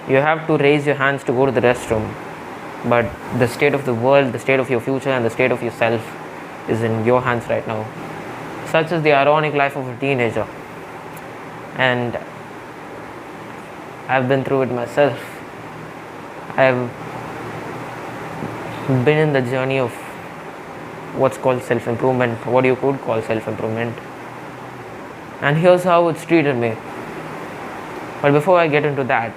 You have to raise your hands to go to the restroom, but the state of the world, the state of your future, and the state of yourself is in your hands right now. Such is the ironic life of a teenager, and I've been through it myself. I've been in the journey of what's called self-improvement, what you could call self-improvement, and here's how it's treated me. But before I get into that,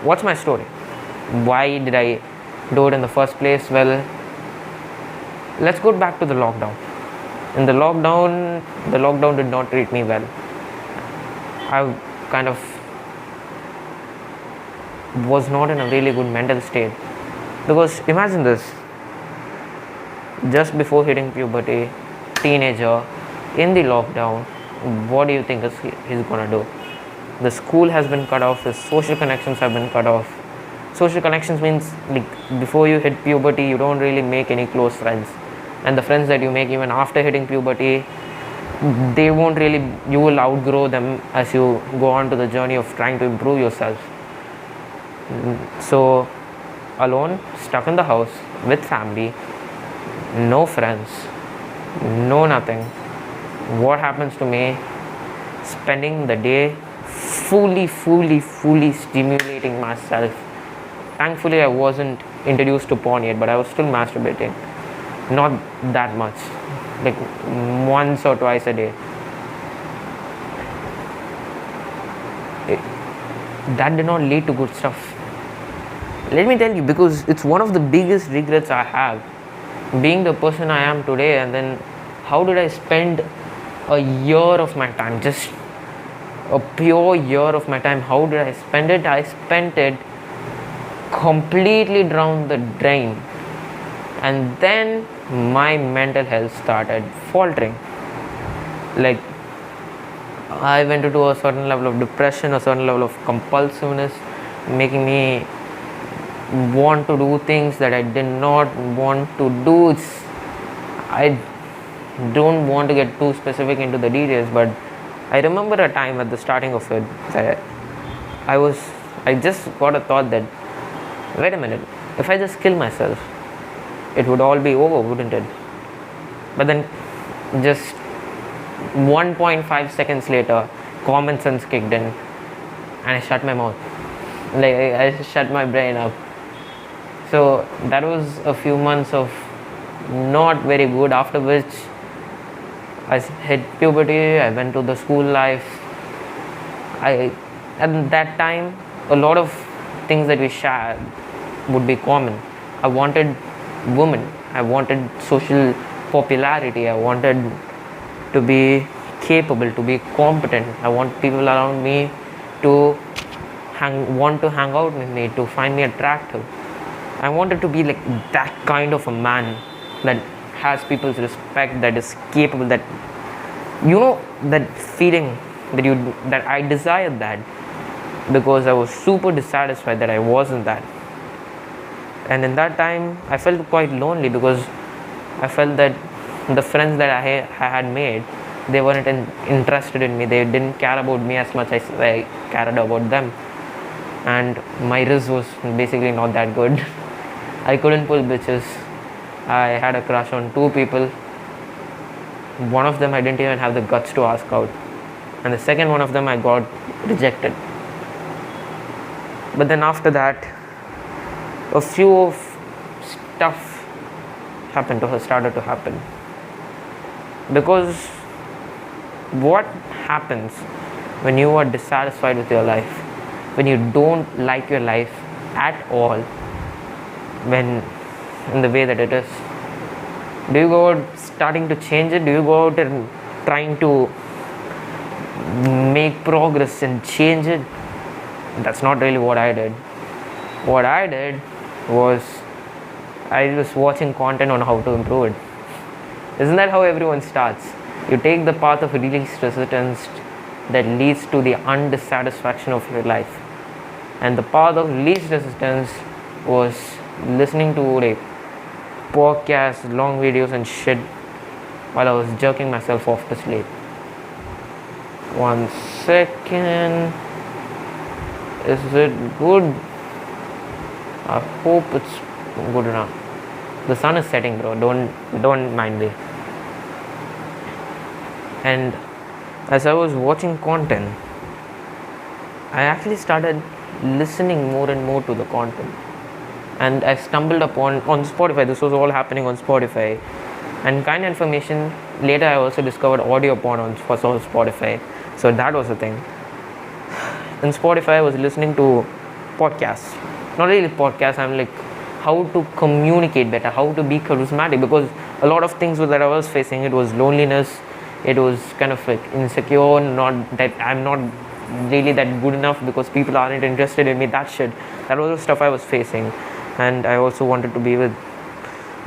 what's my story? Why did I do it in the first place? Well, let's go back to the lockdown. In the lockdown did not treat me well. I kind of was not in a really good mental state, because imagine this: just before hitting puberty, teenager in the lockdown, what do you think he's gonna do? The school has been cut off, the social connections have been cut off. Social connections means before you hit puberty, you don't really make any close friends, and the friends that you make even after hitting puberty, they won't really, you will outgrow them as you go on to the journey of trying to improve yourself. So alone, stuck in the house with family, no friends, no nothing. What happens to me? Spending the day fully stimulating myself. Thankfully I wasn't introduced to porn yet, but I was still masturbating. Not that much, once or twice a day. That did not lead to good stuff. Let me tell you, because it's one of the biggest regrets I have, being the person I am today. And then how did I spend a year of my time, just a pure year of my time? How did I spend it? I spent it completely down the drain, and then my mental health started faltering. I went into a certain level of depression, a certain level of compulsiveness, making me want to do things that I did not want to do. I don't want to get too specific into the details, but I remember a time at the starting of it that I just got a thought that, wait a minute, if I just kill myself, it would all be over, wouldn't it? But then just 1.5 seconds later, common sense kicked in, and I shut my mouth. I shut my brain up. So that was a few months of not very good, after which I hit puberty. I went to the school life. At that time, a lot of things that we shared would be common. I wanted women, I wanted social popularity, I wanted to be capable, to be competent. I want people around me to want to hang out with me, to find me attractive. I wanted to be that kind of a man that has people's respect, that is capable, that that feeling that I desired that, because I was super dissatisfied that I wasn't that. And in that time I felt quite lonely, because I felt that the friends that I had made, they weren't interested in me. They didn't care about me as much as I cared about them, and my riz was basically not that good. I couldn't pull bitches. I had a crush on 2 people. One of them I didn't even have the guts to ask out, and the second one of them I got rejected. But then after that, a few of stuff started to happen. Because what happens when you are dissatisfied with your life, when you don't like your life at all, when in the way that it is, do you go out starting to change it? Do you go out and trying to make progress and change it? That's not really what I did. What I did was, I was watching content on how to improve it. Isn't that how everyone starts? You take the path of least resistance that leads to the undissatisfaction of your life. And the path of least resistance was listening to podcasts, long videos and shit while I was jerking myself off to sleep. 1 second. Is it good? I hope it's good enough. The sun is setting, bro. Don't mind me. And as I was watching content, I actually started listening more and more to the content. And I stumbled upon on Spotify. This was all happening on Spotify. And kind of information. Later, I also discovered audio porn on Spotify. So that was the thing. In Spotify, I was listening to podcasts. Not really podcasts. I'm like how to communicate better, how to be charismatic. Because a lot of things that I was facing, it was loneliness. It was kind of like insecure. Not that I'm not really that good enough because people aren't interested in me. That shit. That was the stuff I was facing. And I also wanted to be with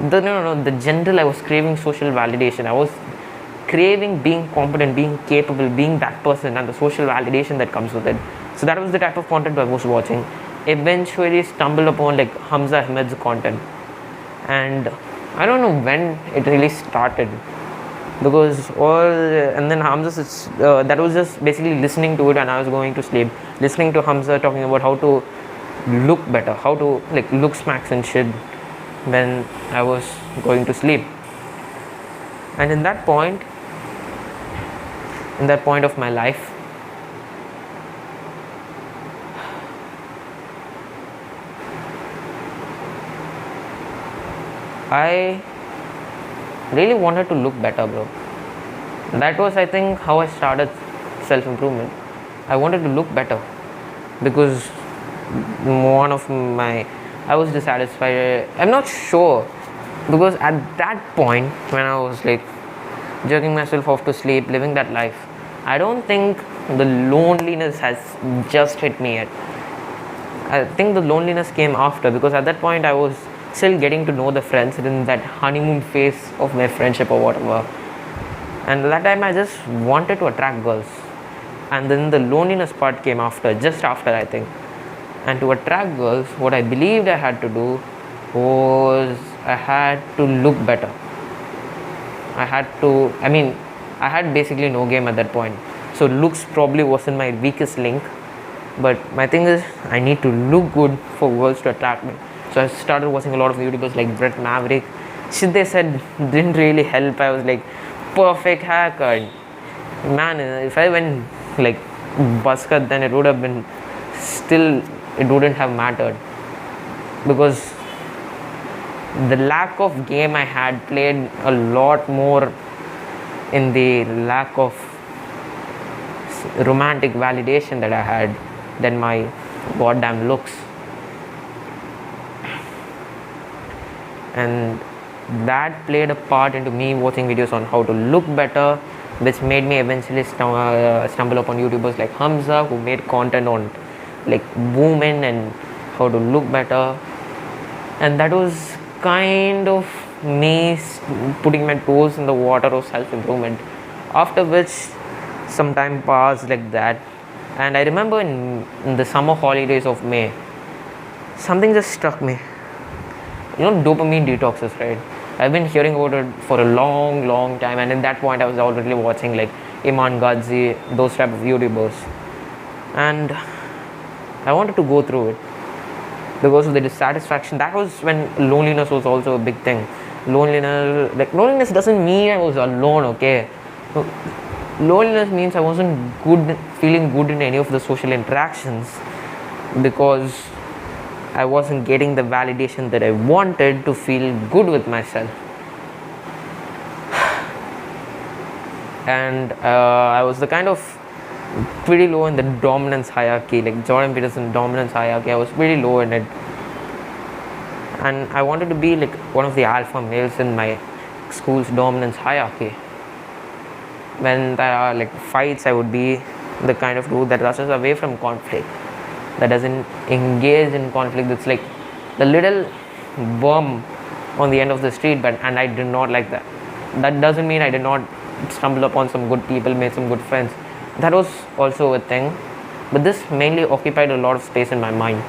the general. I was craving social validation. I was craving being competent, being capable, being that person, and the social validation that comes with it. So that was the type of content I was watching. Eventually stumbled upon like Hamza Ahmed's content, and I don't know when it really started, because and then Hamza, that was just basically listening to it, and I was going to sleep, listening to Hamza talking about how to look better, how to like look smacks and shit when I was going to sleep. And in that point of my life, I really wanted to look better, bro. That was, I think, how I started self-improvement. I wanted to look better because I was dissatisfied. I'm not sure, because at that point when I was like jerking myself off to sleep, living that life, I don't think the loneliness has just hit me yet. I think the loneliness came after, because at that point I was still getting to know the friends in that honeymoon phase of my friendship or whatever. And at that time I just wanted to attract girls, and then the loneliness part came after, just after, I think. And to attract girls, what I believed I had to do was I had to look better. I had basically no game at that point. So looks probably wasn't my weakest link. But my thing is, I need to look good for girls to attract me. So I started watching a lot of YouTubers like Brett Maverick. Shit they said didn't really help. I was like, perfect haircut. Man, if I went like buzzcut, then it would have been still, it wouldn't have mattered, because the lack of game I had played a lot more in the lack of romantic validation that I had than my goddamn looks. And that played a part into me watching videos on how to look better, which made me eventually stumble upon YouTubers like Hamza, who made content on like women and how to look better. And that was kind of me putting my toes in the water of self-improvement, after which some time passed like that. And I remember in the summer holidays of May, something just struck me. Dopamine detoxes, right? I've been hearing about it for a long time, and at that point I was already watching like Iman Ghazi, those type of YouTubers, and I wanted to go through it because of the dissatisfaction. That was when loneliness was also a big thing. Loneliness doesn't mean I was alone, okay? Loneliness means I wasn't feeling good in any of the social interactions, because I wasn't getting the validation that I wanted to feel good with myself. And I was the kind of pretty low in the dominance hierarchy, like Jordan Peterson dominance hierarchy. I was pretty low in it, and I wanted to be like one of the alpha males in my school's dominance hierarchy. When there are like fights, I would be the kind of dude that rushes away from conflict, that doesn't engage in conflict. That's like the little worm on the end of the street, and I did not like that. That doesn't mean I did not stumble upon some good people, made some good friends. That was also a thing, but this mainly occupied a lot of space in my mind,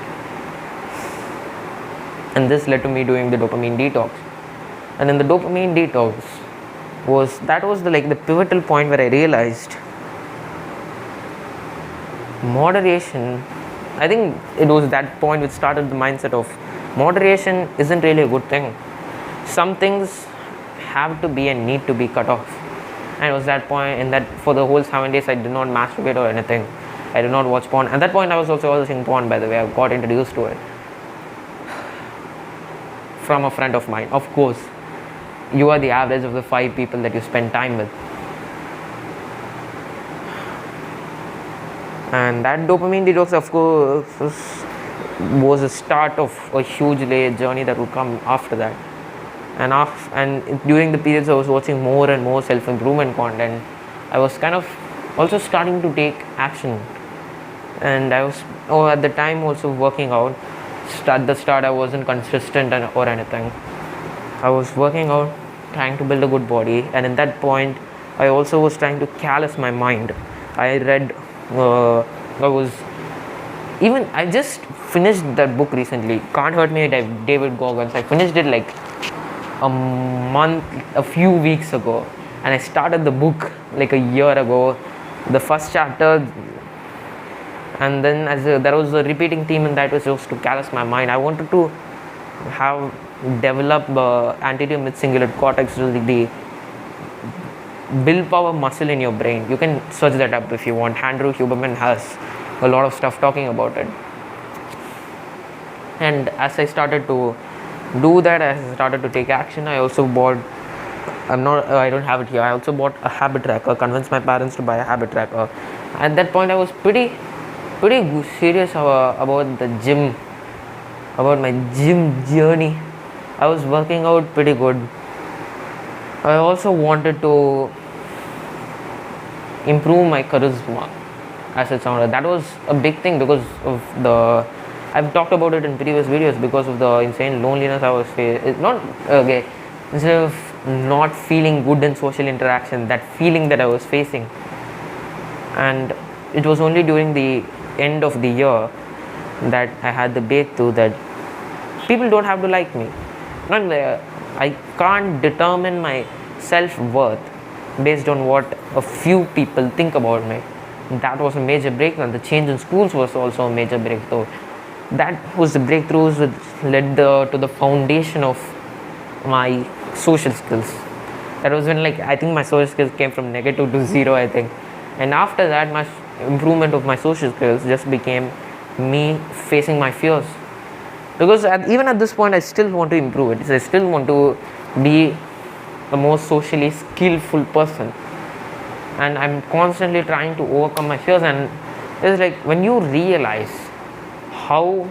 and this led to me doing the dopamine detox. And then the dopamine detox was the pivotal point where I realized moderation I think it was that point which started the mindset of moderation isn't really a good thing. Some things have to be and need to be cut off. And it was that point in that for the whole 7 days I did not masturbate or anything. I did not watch porn. At that point I was also watching porn, by the way. I got introduced to it from a friend of mine. Of course, you are the average of the 5 people that you spend time with. And that dopamine detox, of course, was the start of a huge journey that would come after that. And during the periods I was watching more and more self-improvement content, I was kind of also starting to take action. And I was at the time also working out. At the start I wasn't consistent or anything. I was working out, trying to build a good body, and at that point I also was trying to callous my mind. I read I just finished that book recently, Can't Hurt Me, David Goggins. I finished it like a few weeks ago, and I started the book like a year ago, the first chapter. And then there was a repeating theme in that, was just to callous my mind. I wanted to develop anterior mid-cingulate cortex, the willpower muscle in your brain. You can search that up if you want. Andrew Huberman has a lot of stuff talking about it. And as I started to do that, as I started to take action, I also bought, I don't have it here, I also bought a habit tracker, convinced my parents to buy a habit tracker. At that point I was pretty serious about the gym, about my gym journey. I was working out pretty good. I also wanted to improve my charisma, as it sounded. That was a big thing because of I've talked about it in previous videos, because of the insane loneliness I was facing. Instead of not feeling good in social interaction, that feeling that I was facing. And it was only during the end of the year that I had the breakthrough that people don't have to like me. I can't determine my self-worth based on what a few people think about me. That was a major breakthrough, and the change in schools was also a major breakthrough. That was the breakthroughs which led to the foundation of my social skills. That was when I think my social skills came from negative to 0, I think. And after that, my improvement of my social skills just became me facing my fears. Because even at this point, I still want to improve it. I still want to be a more socially skillful person. And I'm constantly trying to overcome my fears. And it's when you realize how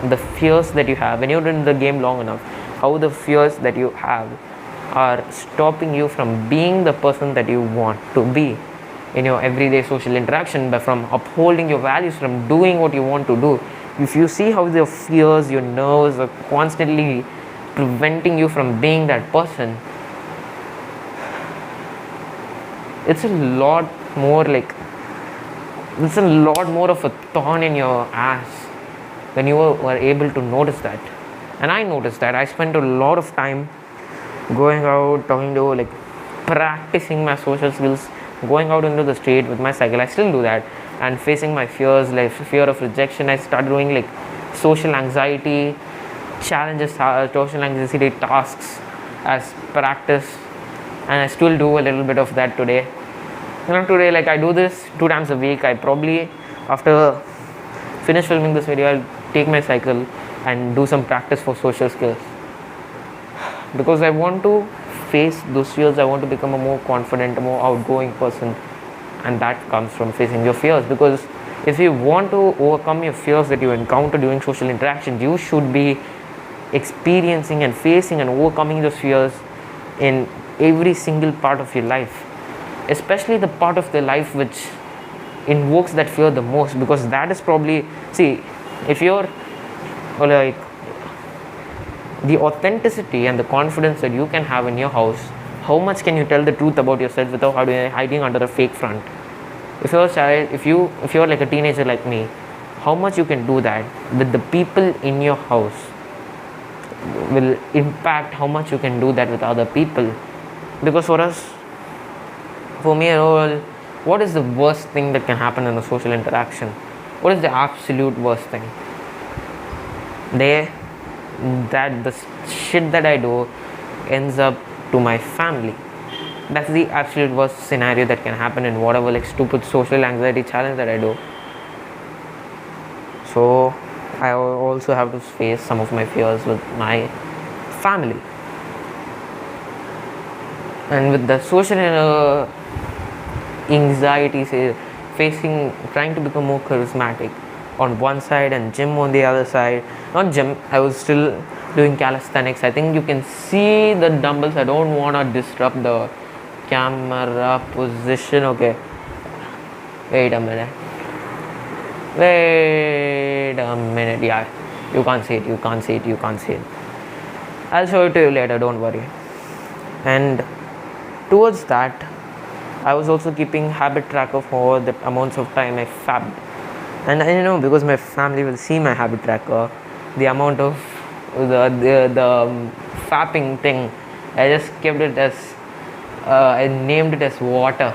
the fears that you have, when you're in the game long enough, how the fears that you have are stopping you from being the person that you want to be in your everyday social interaction, but from upholding your values, from doing what you want to do. If you see how your fears, your nerves are constantly preventing you from being that person, it's a lot more of a thorn in your ass when you were able to notice that. And I noticed that. I spent a lot of time going out, talking to, practicing my social skills, going out into the street with my cycle. I still do that, and facing my fears, fear of rejection. I started doing social anxiety challenges, social anxiety tasks as practice, and I still do a little bit of that today. Today I do this 2 times a week. I probably, after finish filming this video, I'll take my cycle and do some practice for social skills, because I want to face those fears. I want to become a more confident, more outgoing person, and that comes from facing your fears. Because if you want to overcome your fears that you encounter during social interactions, you should be experiencing and facing and overcoming those fears in every single part of your life, especially the part of the life which invokes that fear the most, because that is probably, if you're the authenticity and the confidence that you can have in your house, how much can you tell the truth about yourself without hiding under a fake front? If you're a child, if you're like a teenager like me, how much you can do that with the people in your house will impact how much you can do that with other people. Because for me, what is the worst thing that can happen in a social interaction? What is the absolute worst thing? That the shit that I do ends up to my family. That's the absolute worst scenario that can happen in whatever like stupid social anxiety challenge that I do. So I also have to face some of my fears with my family. And with the social anxiety, say, trying to become more charismatic on one side and gym on the other side. Not gym, I was still doing calisthenics. I think you can see the dumbbells. I don't want to disrupt the camera position. Okay, wait a minute. Yeah, you can't see it. I'll show it to you later, don't worry. And towards that, I was also keeping habit track of all the amounts of time I fabbed. And because my family will see my habit tracker, the amount of the fapping thing, I just kept it as I named it as water.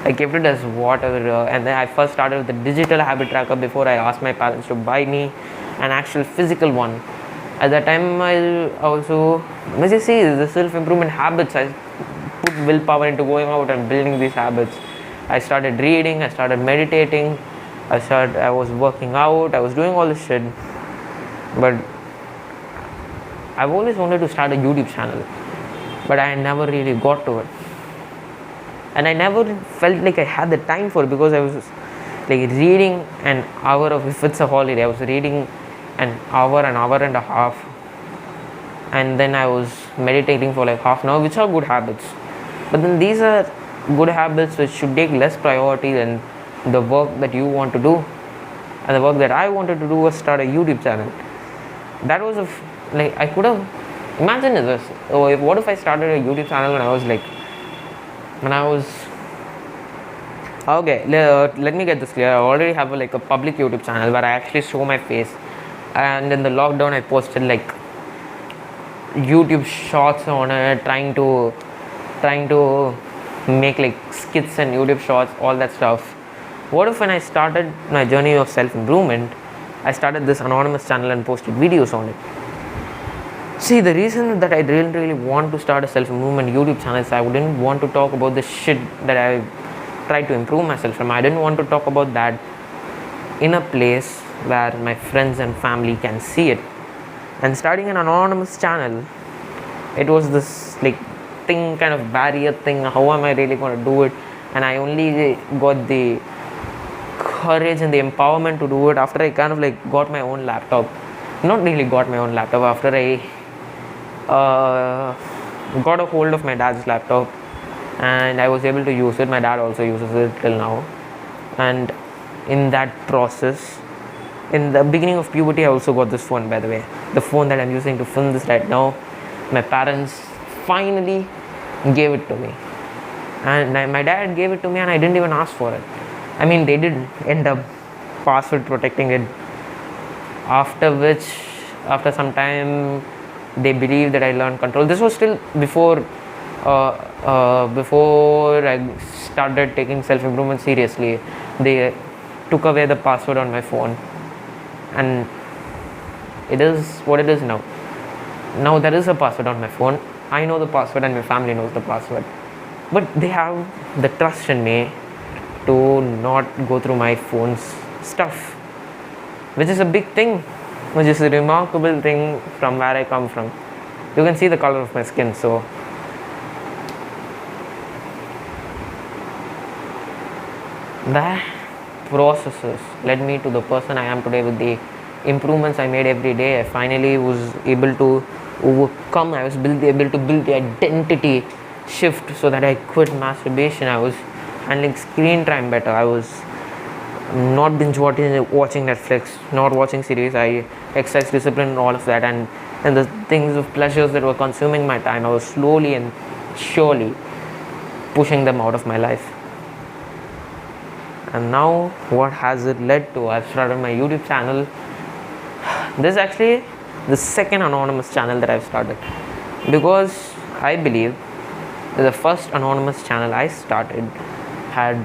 I kept it as water, and then I first started with the digital habit tracker before I asked my parents to buy me an actual physical one. At that time, I also, as you see, the self-improvement habits, I put willpower into going out and building these habits. I started reading, I started meditating, I was working out, I was doing all this shit. But I've always wanted to start a YouTube channel, but I never really got to it. And I never felt like I had the time for it, because I was like reading an hour of, if it's a holiday, I was reading an hour and a half, and then I was meditating for like half an hour, which are good habits. But then these are good habits which should take less priority than the work that you want to do. And the work that I wanted to do was start a YouTube channel. That was I could have imagined this. What if I started a YouTube channel when I was okay, let me get this clear. I already have a public YouTube channel where I actually show my face, and in the lockdown I posted YouTube shorts on it, trying to make skits and YouTube shorts, all that stuff. What if when I started my journey of self-improvement, I started this anonymous channel and posted videos on it? See, the reason that I really want to start a self-improvement YouTube channel is I didn't want to talk about the shit that I tried to improve myself from. I didn't want to talk about that in a place where my friends and family can see it. And starting an anonymous channel, it was this thing, kind of barrier thing. How am I really going to do it? And I only got the courage and the empowerment to do it after I kind of got my own laptop. Not really got my own laptop, after I got a hold of my dad's laptop, and I was able to use it. My dad also uses it till now. And in that process, in the beginning of puberty, I also got this phone, by the way. The phone that I'm using to film this right now, my parents finally gave it to me. And my dad gave it to me, and I didn't even ask for it. I mean, they did end up password protecting it, after some time they believed that I learned control. This was still before I started taking self-improvement seriously. They took away the password on my phone, and it is what it is now. Now there is a password on my phone. I know the password and my family knows the password, but they have the trust in me to not go through my phone's stuff, which is a big thing, which is a remarkable thing from where I come from. You can see the color of my skin. So the processes led me to the person I am today. With the improvements I made every day, I finally was able to overcome. I was able to build the identity shift so that I quit masturbation. I was handling screen time better. I was not binge watching Netflix, not watching series. I exercise discipline and all of that, and the things of pleasures that were consuming my time, I was slowly and surely pushing them out of my life. And now what has it led to? I've started my YouTube channel. This is actually the second anonymous channel that I've started, because I believe that the first anonymous channel I started had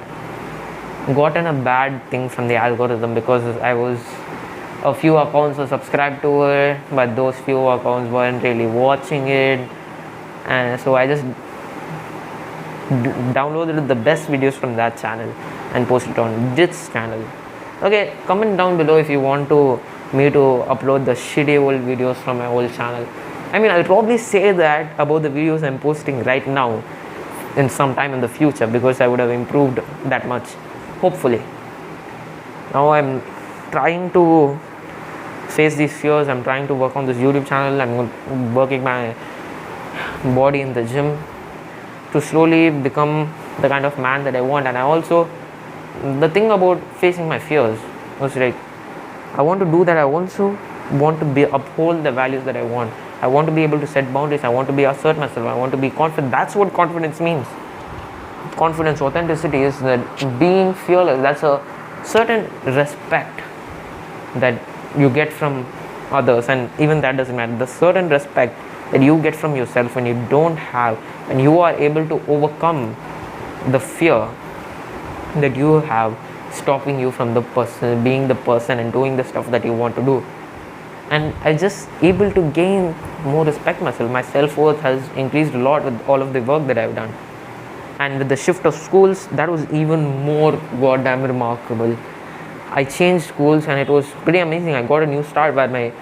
gotten a bad thing from the algorithm because I was a few accounts were subscribed to it, but those few accounts weren't really watching it, and so I just downloaded the best videos from that channel and posted it on this channel. Okay, comment down below if you want me to upload the shitty old videos from my old channel. I mean, I'll probably say that about the videos I'm posting right now in some time in the future because I would have improved that much, hopefully. Now I'm trying to face these fears. I'm trying to work on this YouTube channel. I'm working my body in the gym to slowly become the kind of man that I want. And I also, the thing about facing my fears was like, I want to do that. I also want to uphold the values that I want. I want to be able to set boundaries. I want to assert myself. I want to be confident. That's what confidence means. Confidence, authenticity is that being fearless. That's a certain respect that you get from others, and even that doesn't matter. The certain respect that you get from yourself when you don't have, when you are able to overcome the fear that you have stopping you from being the person and doing the stuff that you want to do. And I just able to gain more respect myself. My self-worth has increased a lot with all of the work that I've done. And with the shift of schools, that was even more goddamn remarkable. I changed schools and it was pretty amazing. I got a new start where my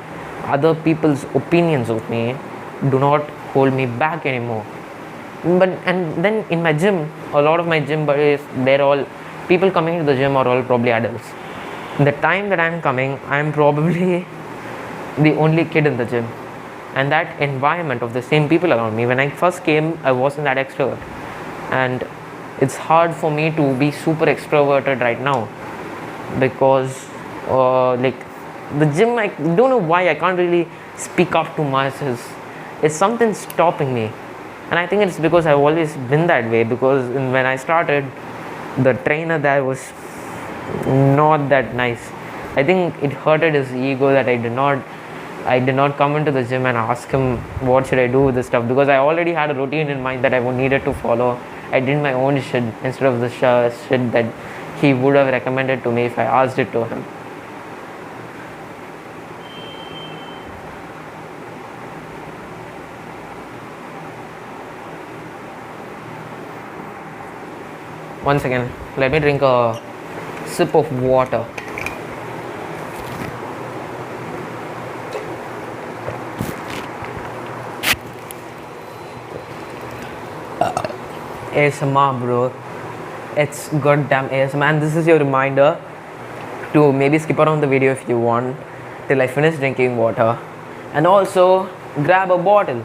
other people's opinions of me do not hold me back anymore. And then in my gym, a lot of my gym buddies, they're all people coming to the gym are all probably adults. The time that I'm coming, I'm probably the only kid in the gym. And that environment of the same people around me, when I first came, I wasn't that extrovert. And it's hard for me to be super extroverted right now because like the gym, I don't know why I can't really speak up to masses. It's something stopping me. And I think it's because I've always been that way, because when I started, the trainer there was not that nice. I think it hurted his ego that I did not come into the gym and ask him what should I do with this stuff, because I already had a routine in mind that I needed to follow. I did my own shit instead of the shit that he would have recommended to me if I asked it to him. Once again, let me drink a sip of water. ASMR, bro. It's goddamn ASMR. And this is your reminder to maybe skip around the video if you want till I finish drinking water. And also grab a bottle.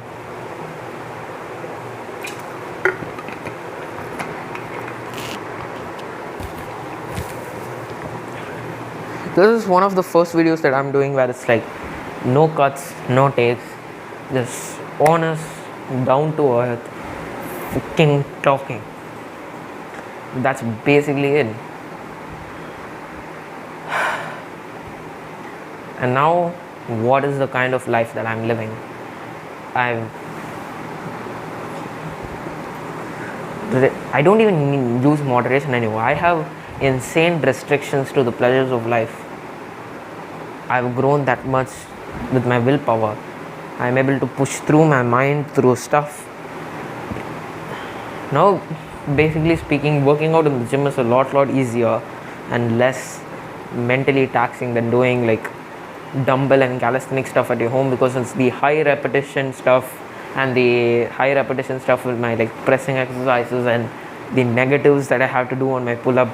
This is one of the first videos that I'm doing where it's like no cuts, no takes, just honest, down to earth, fucking talking. That's basically it. And now, what is the kind of life that I'm living? I don't even use moderation anymore. I have insane restrictions to the pleasures of life. I've grown that much with my willpower. I'm able to push through my mind through stuff. Now, basically speaking, working out in the gym is a lot easier and less mentally taxing than doing like dumbbell and calisthenic stuff at your home, because it's the high repetition stuff and the high repetition stuff with my like pressing exercises and the negatives that I have to do on my pull-up.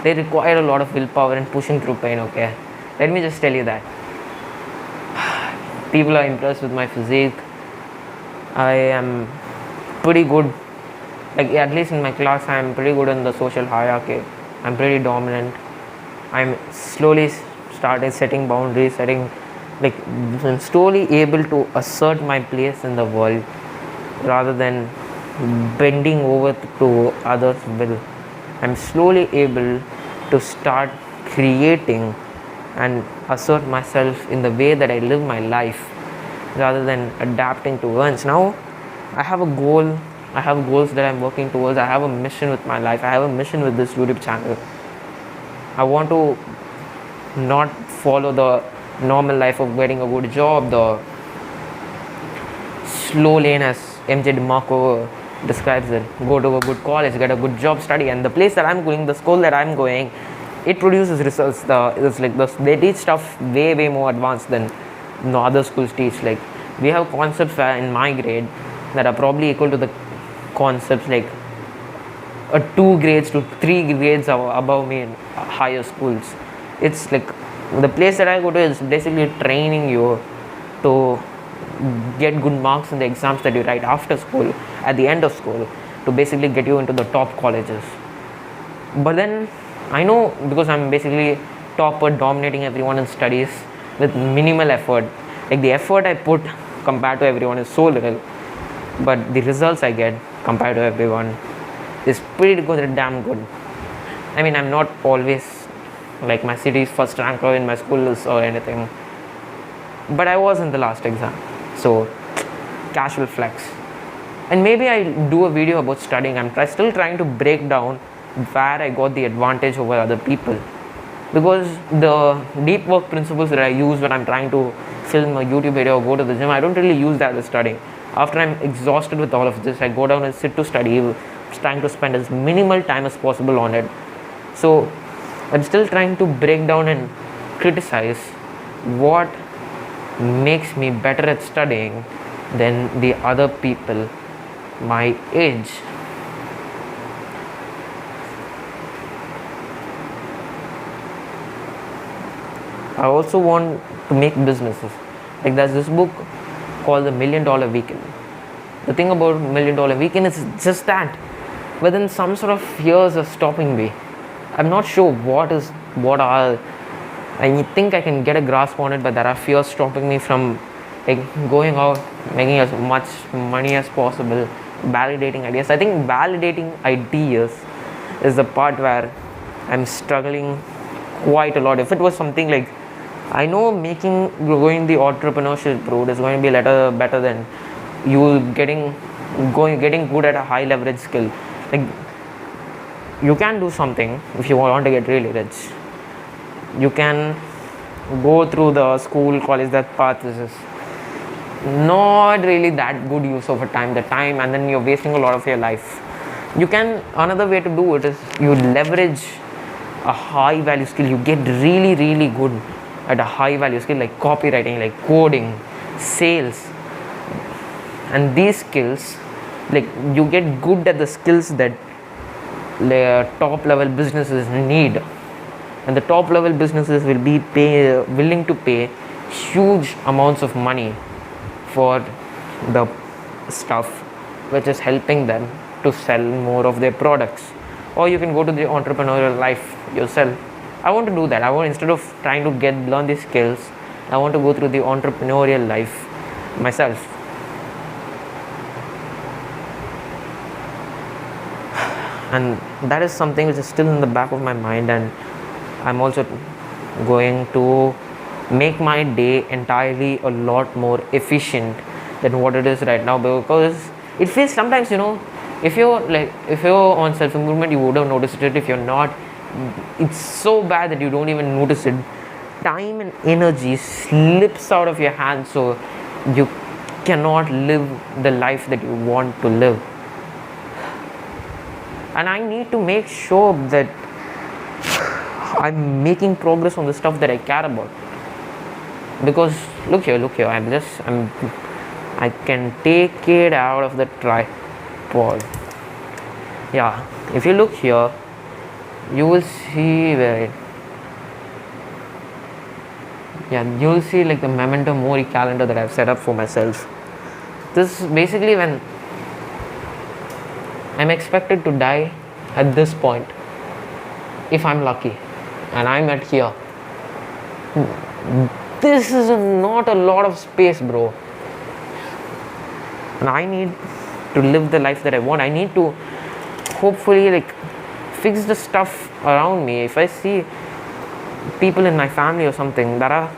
They require a lot of willpower and pushing through pain. Okay, let me just tell you that people are impressed with my physique. I am pretty good, like at least in my class I am pretty good in the social hierarchy. I'm pretty dominant. I'm slowly started setting boundaries, I'm slowly able to assert my place in the world rather than bending over to others' will. I'm slowly able to start creating and assert myself in the way that I live my life rather than adapting to events. Now I have a goal I have goals that I'm working towards. I have a mission with my life. I have a mission with this YouTube channel. I want to not follow the normal life of getting a good job, the slow lane as MJ DeMarco describes it. Go to a good college, get a good job, study. And the place that I'm going, the school that I'm going, it produces results. They teach stuff way more advanced than no other schools teach. Like, we have concepts in my grade that are probably equal to the concepts like 2 grades to 3 grades above me in higher schools. It's like the place that I go to is basically training you to get good marks in the exams that you write after school, at the end of school, to basically get you into the top colleges. But then I know, because I'm basically topper, dominating everyone in studies with minimal effort. Like, the effort I put compared to everyone is so little, but the results I get compared to everyone is pretty good, damn good. I mean, I'm not always like my city's first ranker in my school or anything, but I was in the last exam. So, casual flex. And maybe I'll do a video about studying. I'm still trying to break down where I got the advantage over other people, because the deep work principles that I use when I'm trying to film a YouTube video or go to the gym, I don't really use that as studying. After I'm exhausted with all of this, I go down and sit to study, trying to spend as minimal time as possible on it. So I'm still trying to break down and criticize what makes me better at studying than the other people my age. I also want to make businesses. Like, there's this book called The $1 Million Weekend. The thing about $1 Million Weekend is just that. But then some sort of fears are stopping me. I'm not sure what are. I think I can get a grasp on it, but there are fears stopping me from like going out, making as much money as possible, validating ideas. I think validating ideas is the part where I'm struggling quite a lot. If it was something like, I know going the entrepreneurship route is going to be better than you getting good at a high leverage skill. Like, you can do something if you want to get really rich. You can go through the school, college, that path is not really that good use of time, and then you're wasting a lot of your life. Another way to do it is you leverage a high value skill. You get really good at a high value skill like copywriting, like coding, sales. And these skills, like, you get good at the skills that the top level businesses need, and the top level businesses will be willing to pay huge amounts of money for the stuff which is helping them to sell more of their products. Or you can go to the entrepreneurial life yourself. I want to do that. Instead of trying to learn these skills, I want to go through the entrepreneurial life myself. And that is something which is still in the back of my mind, and I'm also going to make my day entirely a lot more efficient than what it is right now, because it feels sometimes, if you're on self-improvement, you would have noticed it. If you're not, it's so bad that you don't even notice it. Time and energy slips out of your hands, so you cannot live the life that you want to live. And I need to make sure that I'm making progress on the stuff that I care about. Because look here, I can take it out of the tripod. Yeah, if you look here, you will see you'll see like the Memento Mori calendar that I've set up for myself. This is basically when I'm expected to die at this point, if I'm lucky, and I'm at here. This is not a lot of space, bro. And I need to live the life that I want. I need to hopefully fix the stuff around me. If I see people in my family or something that are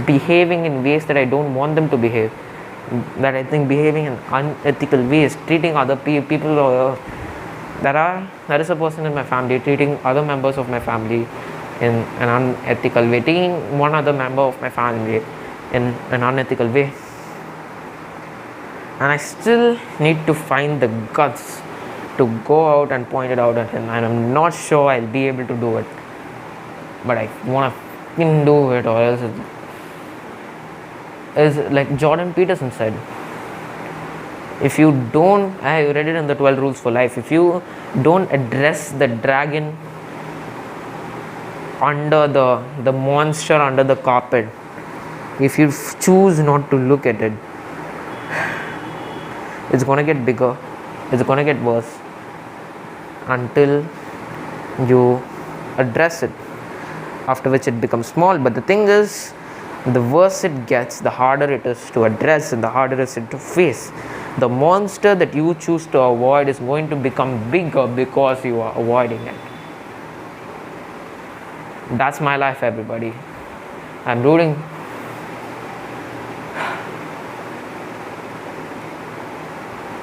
behaving in ways that I don't want them to behave, that I think behaving in unethical ways, treating other people, there is a person in my family treating other members of my family in an unethical way, taking one other member of my family in an unethical way, and I still need to find the guts to go out and point it out at him, and I'm not sure I'll be able to do it, but I want to do it, or else is like Jordan Peterson said, if you don't, I read it in the 12 rules for life, if you don't address the dragon under the monster under the carpet, if you choose not to look at it, it's gonna get bigger, it's gonna get worse until you address it, after which it becomes small. But the thing is, the worse it gets, the harder it is to address and the harder it is to face. The monster that you choose to avoid is going to become bigger because you are avoiding it. That's my life, everybody. I'm rooting.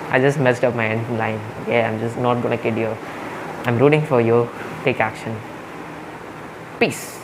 I just messed up my end line. Yeah, I'm just not gonna kid you. I'm rooting for you. Take action. Peace.